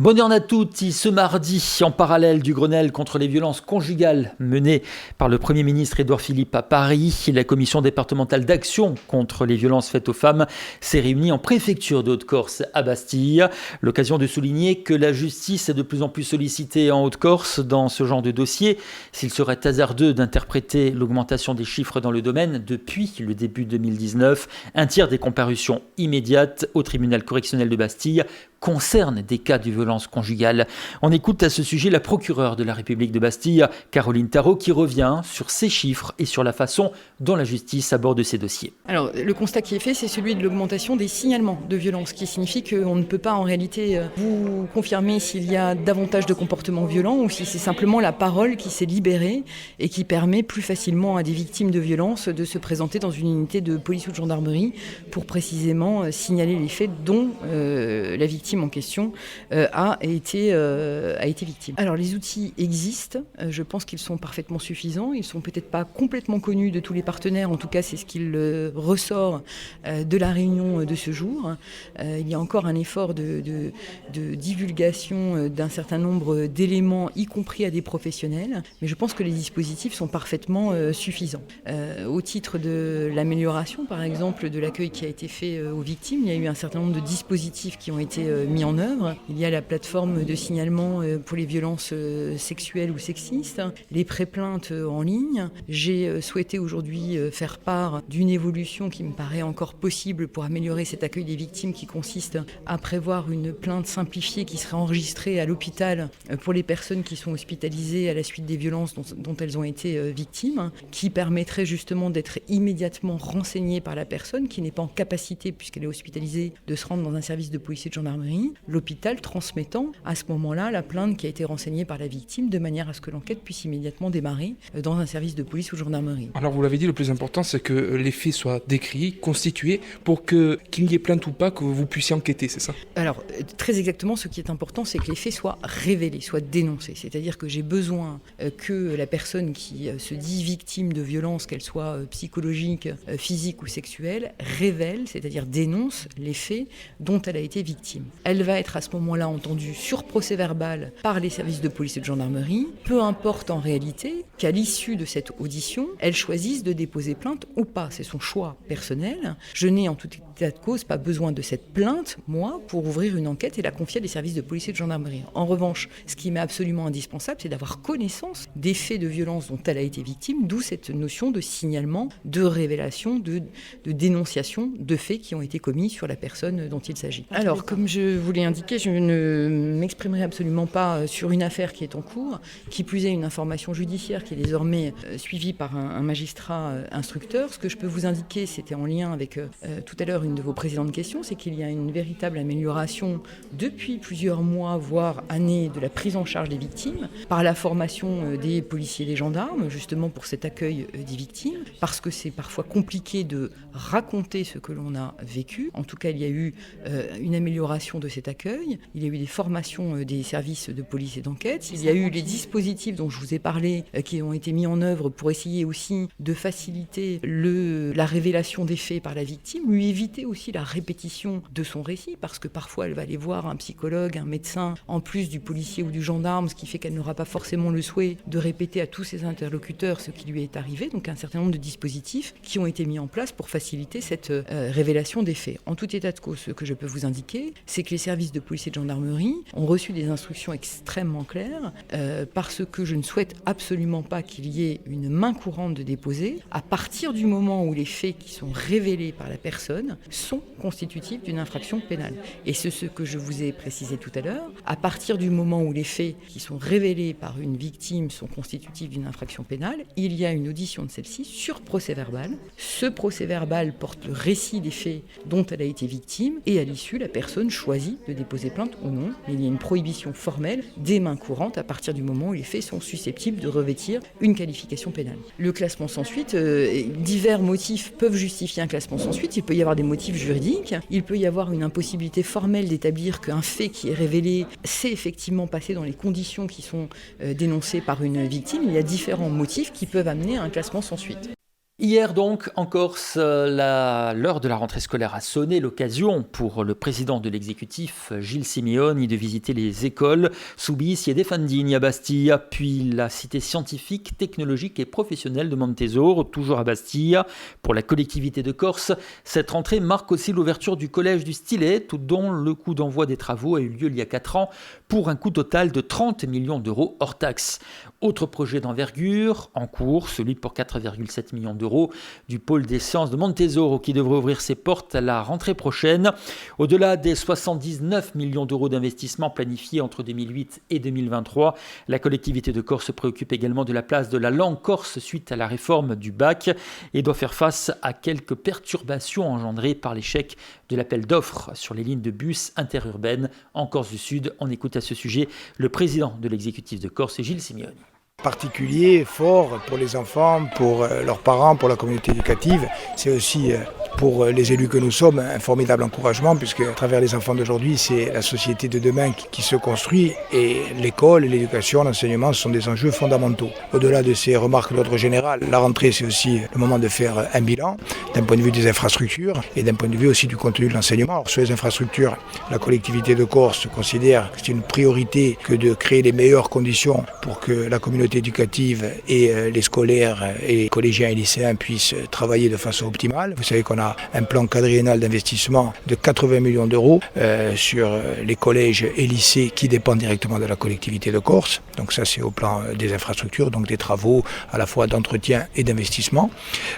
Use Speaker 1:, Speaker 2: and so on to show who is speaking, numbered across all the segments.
Speaker 1: Bonne journée à toutes. Ce mardi, en parallèle du Grenelle contre les violences conjugales mené par le Premier ministre Édouard Philippe à Paris, la commission départementale d'action contre les violences faites aux femmes s'est réunie en préfecture de Haute-Corse à Bastille. L'occasion de souligner que la justice est de plus en plus sollicitée en Haute-Corse dans ce genre de dossier. S'il serait hasardeux d'interpréter l'augmentation des chiffres dans le domaine depuis le début 2019, un tiers des comparutions immédiates au tribunal correctionnel de Bastille concerne des cas de violence conjugale. On écoute à ce sujet la procureure de la République de Bastille, Caroline Tarot, qui revient sur ces chiffres et sur la façon dont la justice aborde ces dossiers.
Speaker 2: Alors, le constat qui est fait, c'est celui de l'augmentation des signalements de violence, qui signifie qu'on ne peut pas en réalité vous confirmer s'il y a davantage de comportements violents ou si c'est simplement la parole qui s'est libérée et qui permet plus facilement à des victimes de violence de se présenter dans une unité de police ou de gendarmerie pour précisément signaler les faits dont la victime en question a été victime. Alors les outils existent, je pense qu'ils sont parfaitement suffisants, ils ne sont peut-être pas complètement connus de tous les partenaires, en tout cas c'est ce qu'il ressort de la réunion de ce jour. Il y a encore un effort de divulgation d'un certain nombre d'éléments, y compris à des professionnels, mais je pense que les dispositifs sont parfaitement suffisants. Au titre de l'amélioration, par exemple, de l'accueil qui a été fait aux victimes, il y a eu un certain nombre de dispositifs qui ont été mis en œuvre. Il y a la plateforme de signalement pour les violences sexuelles ou sexistes, les pré-plaintes en ligne. J'ai souhaité aujourd'hui faire part d'une évolution qui me paraît encore possible pour améliorer cet accueil des victimes, qui consiste à prévoir une plainte simplifiée qui serait enregistrée à l'hôpital pour les personnes qui sont hospitalisées à la suite des violences dont elles ont été victimes, qui permettrait justement d'être immédiatement renseignées par la personne qui n'est pas en capacité, puisqu'elle est hospitalisée, de se rendre dans un service de police et de gendarmerie, l'hôpital transmettant à ce moment-là la plainte qui a été renseignée par la victime, de manière à ce que l'enquête puisse immédiatement démarrer dans un service de police ou gendarmerie.
Speaker 3: Alors vous l'avez dit, le plus important c'est que les faits soient décrits, constitués, pour qu'il y ait plainte ou pas, que vous puissiez enquêter, c'est ça ?
Speaker 2: Alors très exactement, ce qui est important, c'est que les faits soient révélés, soient dénoncés. C'est-à-dire que j'ai besoin que la personne qui se dit victime de violence, qu'elle soit psychologique, physique ou sexuelle, révèle, c'est-à-dire dénonce les faits dont elle a été victime. Elle va être à ce moment-là entendue sur procès verbal par les services de police et de gendarmerie. Peu importe en réalité qu'à l'issue de cette audition, elle choisisse de déposer plainte ou pas. C'est son choix personnel. Je n'ai en tout état de cause pas besoin de cette plainte, moi, pour ouvrir une enquête et la confier à des services de police et de gendarmerie. En revanche, ce qui m'est absolument indispensable, c'est d'avoir connaissance des faits de violence dont elle a été victime, d'où cette notion de signalement, de révélation, de dénonciation de faits qui ont été commis sur la personne dont il s'agit. Alors, comme je vous l'ai indiqué, je ne m'exprimerai absolument pas sur une affaire qui est en cours, qui plus est une information judiciaire qui est désormais suivie par un magistrat instructeur. Ce que je peux vous indiquer, c'était en lien avec tout à l'heure une de vos précédentes questions, c'est qu'il y a une véritable amélioration depuis plusieurs mois, voire années, de la prise en charge des victimes, par la formation des policiers et des gendarmes, justement pour cet accueil des victimes, parce que c'est parfois compliqué de raconter ce que l'on a vécu. En tout cas, il y a eu une amélioration de cet accueil, il y a eu des formations des services de police et d'enquête, il y a eu les dispositifs dont je vous ai parlé qui ont été mis en œuvre pour essayer aussi de faciliter la révélation des faits par la victime, lui éviter aussi la répétition de son récit, parce que parfois elle va aller voir un psychologue, un médecin, en plus du policier ou du gendarme, ce qui fait qu'elle n'aura pas forcément le souhait de répéter à tous ses interlocuteurs ce qui lui est arrivé. Donc un certain nombre de dispositifs qui ont été mis en place pour faciliter cette révélation des faits. En tout état de cause, ce que je peux vous indiquer, c'est que les services de police et de gendarmerie ont reçu des instructions extrêmement claires parce que je ne souhaite absolument pas qu'il y ait une main courante de déposer à partir du moment où les faits qui sont révélés par la personne sont constitutifs d'une infraction pénale. Et c'est ce que je vous ai précisé tout à l'heure. À partir du moment où les faits qui sont révélés par une victime sont constitutifs d'une infraction pénale, il y a une audition de celle-ci sur procès verbal. Ce procès verbal porte le récit des faits dont elle a été victime et à l'issue, la personne choisit de déposer plainte ou non. Mais il y a une prohibition formelle des mains courantes à partir du moment où les faits sont susceptibles de revêtir une qualification pénale. Le classement sans suite, divers motifs peuvent justifier un classement sans suite. Il peut y avoir des motifs juridiques, il peut y avoir une impossibilité formelle d'établir qu'un fait qui est révélé s'est effectivement passé dans les conditions qui sont dénoncées par une victime. Il y a différents motifs qui peuvent amener à un classement sans suite.
Speaker 1: Hier donc, en Corse, l'heure de la rentrée scolaire a sonné, l'occasion pour le président de l'exécutif, Gilles Simeoni, de visiter les écoles Soubise et Defendini à Bastia, puis la cité scientifique, technologique et professionnelle de Montesor, toujours à Bastia. Pour la collectivité de Corse, cette rentrée marque aussi l'ouverture du collège du Stylet, dont le coup d'envoi des travaux a eu lieu il y a 4 ans, pour un coût total de 30 millions d'euros hors taxes. Autre projet d'envergure en cours, celui pour 4,7 millions d'euros du pôle des sciences de Montesor qui devrait ouvrir ses portes à la rentrée prochaine. Au-delà des 79 millions d'euros d'investissement planifiés entre 2008 et 2023, la collectivité de Corse se préoccupe également de la place de la langue corse suite à la réforme du bac et doit faire face à quelques perturbations engendrées par l'échec de l'appel d'offres sur les lignes de bus interurbaines en Corse du Sud. On écoute à ce sujet le président de l'exécutif de Corse, Gilles Simeoni.
Speaker 4: Particulier, fort pour les enfants, pour leurs parents, pour la communauté éducative. C'est aussi pour les élus que nous sommes un formidable encouragement puisque à travers les enfants d'aujourd'hui, c'est la société de demain qui se construit et l'école, l'éducation, l'enseignement sont des enjeux fondamentaux. Au-delà de ces remarques d'ordre général, la rentrée c'est aussi le moment de faire un bilan d'un point de vue des infrastructures et d'un point de vue aussi du contenu de l'enseignement. Alors, sur les infrastructures, la collectivité de Corse considère que c'est une priorité que de créer les meilleures conditions pour que la communauté éducative et les scolaires et collégiens et lycéens puissent travailler de façon optimale. Vous savez qu'on a un plan quadriennal d'investissement de 80 millions d'euros sur les collèges et lycées qui dépendent directement de la collectivité de Corse. Donc ça c'est au plan des infrastructures, donc des travaux à la fois d'entretien et d'investissement.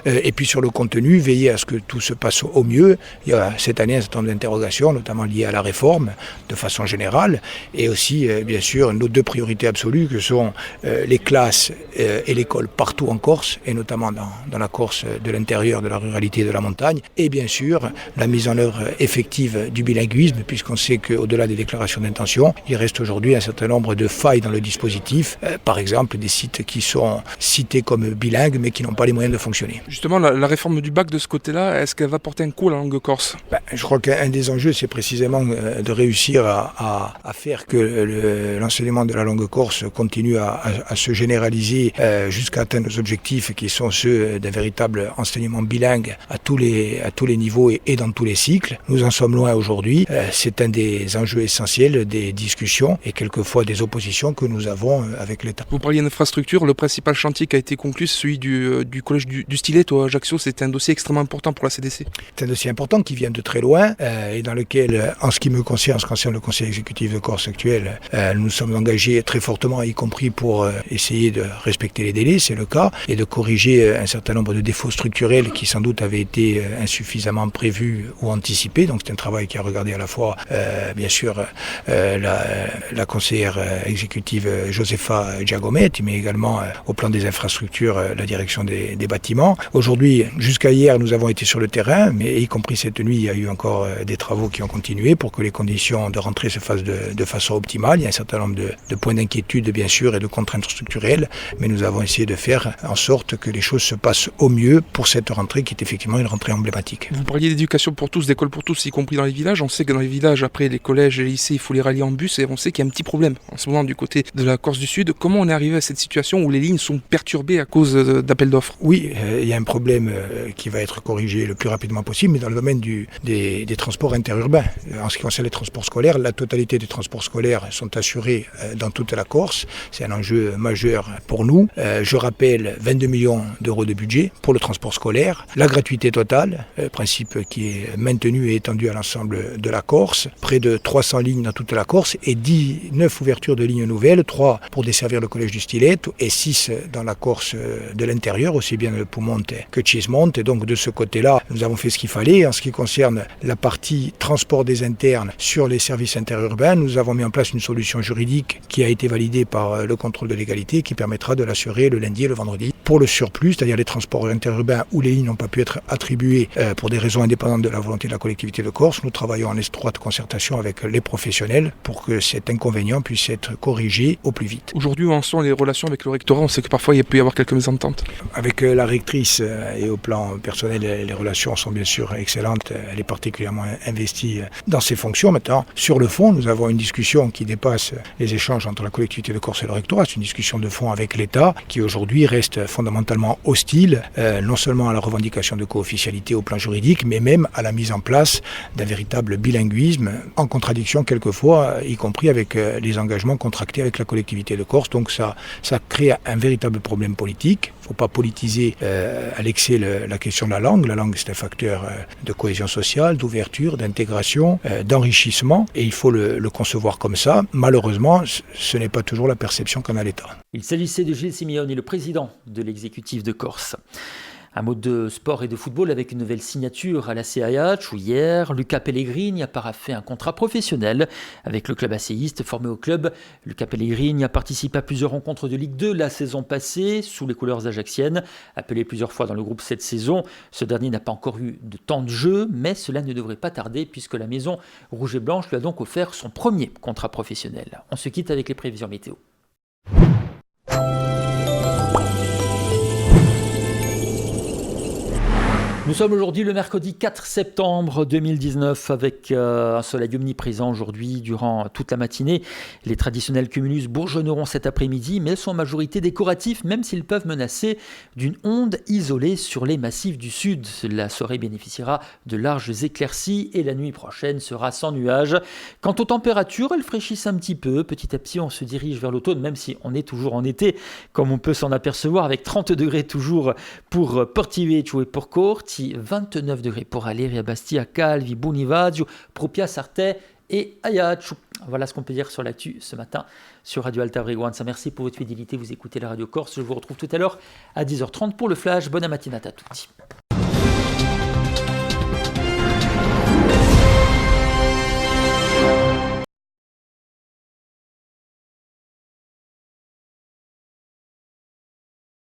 Speaker 4: Et puis sur le contenu, veiller à ce que tout se passe au mieux. Il y a cette année un certain nombre d'interrogations, notamment liées à la réforme de façon générale, et aussi bien sûr nos deux priorités absolues que sont les classes et l'école partout en Corse, et notamment dans la Corse de l'intérieur, de la ruralité et de la montagne, et bien sûr la mise en œuvre effective du bilinguisme, puisqu'on sait qu'au-delà des déclarations d'intention, il reste aujourd'hui un certain nombre de failles dans le dispositif, par exemple des sites qui sont cités comme bilingues mais qui n'ont pas les moyens de fonctionner.
Speaker 3: Justement, la réforme du bac de ce côté-là, est-ce qu'elle va porter un coup à la langue corse ?
Speaker 4: Je crois qu'un des enjeux, c'est précisément de réussir à faire que l'enseignement de la langue corse continue à se généraliser jusqu'à atteindre nos objectifs qui sont ceux d'un véritable enseignement bilingue à tous les niveaux et dans tous les cycles. Nous en sommes loin aujourd'hui. C'est un des enjeux essentiels des discussions et quelquefois des oppositions que nous avons avec l'État.
Speaker 3: Vous parliez d'infrastructure, le principal chantier qui a été conclu, c'est celui du collège du Stylet à Ajaccio. C'est un dossier extrêmement important pour la CDC.
Speaker 4: C'est un dossier important qui vient de très loin et dans lequel, en ce qui me concerne, le conseil exécutif de Corse actuel, nous sommes engagés très fortement, y compris pour essayer de respecter les délais, c'est le cas, et de corriger un certain nombre de défauts structurels qui sans doute avaient été insuffisamment prévus ou anticipés. Donc c'est un travail qui a regardé à la fois, bien sûr, la conseillère exécutive Josefa Giacometti, mais également au plan des infrastructures, la direction des bâtiments. Aujourd'hui, jusqu'à hier, nous avons été sur le terrain, mais y compris cette nuit, il y a eu encore des travaux qui ont continué pour que les conditions de rentrée se fassent de façon optimale. Il y a un certain nombre de points d'inquiétude, bien sûr, et de contraintes structurelles, mais nous avons essayé de faire en sorte que les choses se passent au mieux pour cette rentrée qui est effectivement une rentrée emblématique.
Speaker 3: Vous parliez d'éducation pour tous, d'école pour tous, y compris dans les villages. On sait que dans les villages, après les collèges et les lycées, il faut les rallier en bus, et on sait qu'il y a un petit problème en ce moment du côté de la Corse du Sud. Comment on est arrivé à cette situation où les lignes sont perturbées à cause d'appels d'offres ?
Speaker 4: Oui, il y a un problème qui va être corrigé le plus rapidement possible, mais dans le domaine des transports interurbains. En ce qui concerne les transports scolaires, la totalité des transports scolaires sont assurés dans toute la Corse. C'est un enjeu majeur pour nous. Je rappelle 22 millions d'euros de budget pour le transport scolaire, la gratuité totale, principe qui est maintenu et étendu à l'ensemble de la Corse, près de 300 lignes dans toute la Corse et 19 ouvertures de lignes nouvelles, 3 pour desservir le collège du Stylet et 6 dans la Corse de l'intérieur, aussi bien le Poumonte que Cismonte. Et donc de ce côté-là, nous avons fait ce qu'il fallait. En ce qui concerne la partie transport des internes sur les services interurbains, nous avons mis en place une solution juridique qui a été validée par le contrôle de légalité qui permettra de l'assurer le lundi et le vendredi. Pour le surplus, c'est-à-dire les transports interurbains où les lignes n'ont pas pu être attribuées mais pour des raisons indépendantes de la volonté de la collectivité de Corse, nous travaillons en étroite concertation avec les professionnels pour que cet inconvénient puisse être corrigé au plus vite.
Speaker 3: Aujourd'hui, où en sont les relations avec le rectorat? On sait que parfois il peut y avoir quelques mésententes.
Speaker 4: Avec la rectrice et au plan personnel, les relations sont bien sûr excellentes. Elle est particulièrement investie dans ses fonctions. Maintenant, sur le fond, nous avons une discussion qui dépasse les échanges entre la collectivité de Corse et le rectorat. C'est une discussion de fond avec l'État qui aujourd'hui reste fondamentalement hostile, non seulement à la revendication de co-officialité au plan juridique, mais même à la mise en place d'un véritable bilinguisme, en contradiction quelquefois, y compris avec les engagements contractés avec la collectivité de Corse. Donc ça crée un véritable problème politique. Il ne faut pas politiser à l'excès la question de la langue. La langue, c'est un facteur de cohésion sociale, d'ouverture, d'intégration, d'enrichissement, et il faut le concevoir comme ça. Malheureusement, ce n'est pas toujours la perception qu'en a l'État.
Speaker 1: Il s'agissait de Gilles Simeoni, le président de l'exécutif de Corse. Un mot de sport et de football avec une nouvelle signature à la CAH où hier, Luca Pellegrini a paraphé un contrat professionnel avec le club asséiste formé au club. Luca Pellegrini a participé à plusieurs rencontres de Ligue 2 la saison passée sous les couleurs ajaxiennes. Appelé plusieurs fois dans le groupe cette saison, ce dernier n'a pas encore eu de temps de jeu, mais cela ne devrait pas tarder puisque la maison rouge et blanche lui a donc offert son premier contrat professionnel. On se quitte avec les prévisions météo. Nous sommes aujourd'hui le mercredi 4 septembre 2019 avec un soleil omniprésent aujourd'hui durant toute la matinée. Les traditionnels cumulus bourgeonneront cet après-midi mais sont en majorité décoratifs même s'ils peuvent menacer d'une onde isolée sur les massifs du sud. La soirée bénéficiera de larges éclaircies et la nuit prochaine sera sans nuages. Quant aux températures, elles fraîchissent un petit peu. Petit à petit, on se dirige vers l'automne même si on est toujours en été comme on peut s'en apercevoir avec 30 degrés toujours pour Portivecchio et pour Corti. 29 degrés pour Aleri, Bastia, Calvi, Bunivaggio, Propia, Sartè et Ajaccio. Voilà ce qu'on peut dire sur l'actu ce matin sur Radio Alta Frequenza. Merci pour votre fidélité, vous écoutez la Radio Corse. Je vous retrouve tout à l'heure à 10h30 pour le Flash. Bonne matinée à tous.